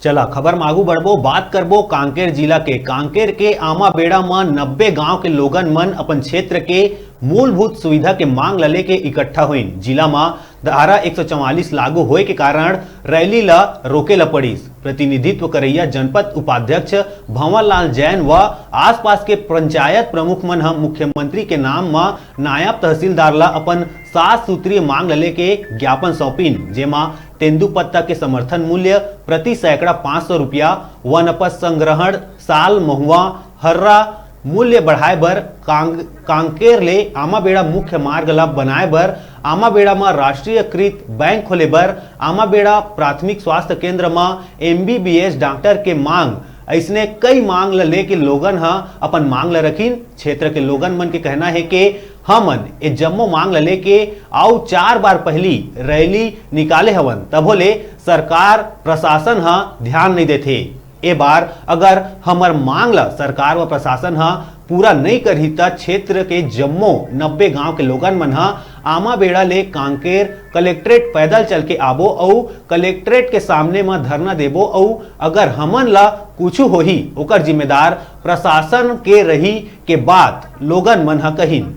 चला खबर में आगू बढ़बो, बात करबो कांकेर जिला के आमा बेड़ा में 90 गांव के लोगन मन अपन क्षेत्र के मूलभूत सुविधा के मांग लले के इकट्ठा हुईन। जिला में धारा 144 लागू होए के कारण रैली ला रोके ला पड़ीस। प्रतिनिधित्व करैया जनपद उपाध्यक्ष भंवर लाल जैन व आसपास के पंचायत प्रमुख मन हम मुख्यमंत्री के नाम में नायब तहसीलदार ला अपन 7 सूत्रीय मांग लले के ज्ञापन सौंपीन, जेमा तेंदुपत्ता के समर्थन मूल्य प्रति सैकड़ा 500 रुपया, वनपत संग्रहण साल महुआ हर्रा मूल्य बढ़ाए बर, कांकेर ले आमाबेड़ा मुख्य मार्ग ला बनाए बर, आमाबेड़ा में राष्ट्रीयकृत बैंक खोले बर, आमाबेड़ा प्राथमिक स्वास्थ्य केंद्र में MBBS डॉक्टर के मांग, ऐसने कई मांग ल लेके लोगन हा अपन मांग ल रखीन। क्षेत्र के लोगन मन के कहना है कि हमन ए जम्मो मांग ल लेके आउ 4 बार पहली रैली निकाले हवन, तभो ले सरकार प्रशासन हा ध्यान नहीं देथे। ए बार अगर हमर मांग ला सरकार व प्रशासन हा पूरा नहीं करही त क्षेत्र के जम्मो 90 गांव के लोगन मन हा आमाबेड़ा ले कांकेर कलेक्ट्रेट पैदल चल के आबो और कलेक्ट्रेट के सामने में धरना देबो और अगर हमन ला कुछ होही ओकर जिम्मेदार प्रशासन के रही के बात लोगन मन हा कहिन।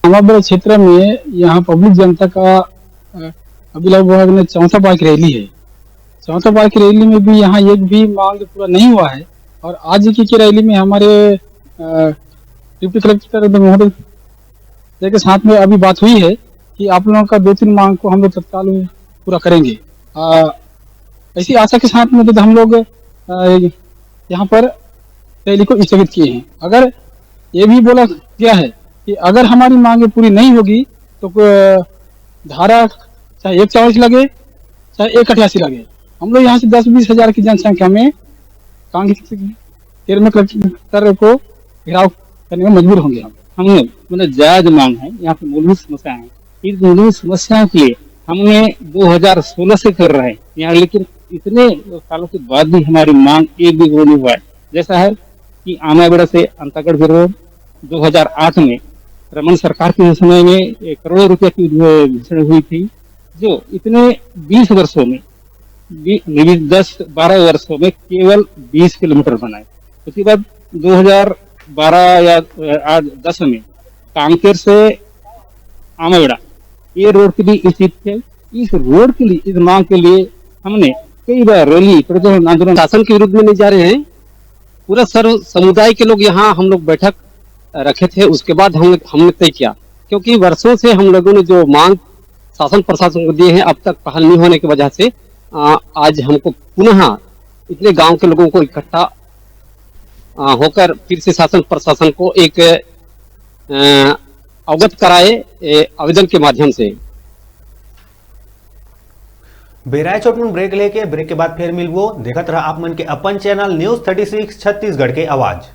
हमारे क्षेत्र में यहाँ पब्लिक जनता का अभी लगभग में 4था बाइक रैली है। 4था बाइक रैली में भी यहाँ एक भी मांग पूरा नहीं हुआ है और आज की रैली में हमारे डिप्टी कलेक्टर महोदय के साथ में अभी बात हुई है कि आप लोगों का 2-3 मांग को हम लोग तत्काल में पूरा करेंगे। ऐसी आशा के साथ में तो हम लोग यहाँ पर रैली को स्थगित किए हैं। अगर ये भी बोला गया है कि अगर हमारी मांगे पूरी नहीं होगी तो धारा चाहे 144 लगे चाहे 188 लगे, हम लोग यहाँ से 10-20 हजार की जनसंख्या में कांकेर में कलेक्टर को घेराव करने में मजबूर होंगे। हमने मतलब जायज मांग है, यहाँ पे मूलभूत समस्या है। इस मूलभूत समस्या के लिए हमने 2016 से कर रहे हैं यहाँ, लेकिन इतने सालों के बाद भी हमारी मांग एक भी नहीं हुआ है। जैसा है कि आमाबेड़ा से अंतागढ़ रोड 2008 में रमन सरकार के समय में करोड़ों रुपए की घोषणा हुई थी, जो इतने 20 वर्षों में 10-12 वर्षों में केवल 20 किलोमीटर बनाए। उसके बाद 2012 या 10 में कांकेर से आमाबेड़ा ये रोड के लिए स्थित थे। इस रोड के लिए, इस मांग के लिए हमने कई बार रैली प्रदर्शन आंदोलन शासन के विरुद्ध में नहीं जा रहे हैं। पूरा सर्व समुदाय के लोग यहाँ हम लोग बैठक रखे थे, उसके बाद हमने तय किया, क्योंकि वर्षों से हम लोगों ने जो मांग शासन प्रशासन को दिए हैं अब तक पहल नहीं होने की वजह से आज हमको पुनः इतने गांव के लोगों को इकट्ठा होकर फिर से शासन प्रशासन को एक अवगत कराए आवेदन के माध्यम से। बेराय छोट ब्रेक लेके ब्रेक के बाद फिर मिलबो। देखत रहा आप मन के अपन चैनल न्यूज 36 छत्तीसगढ़ के आवाज।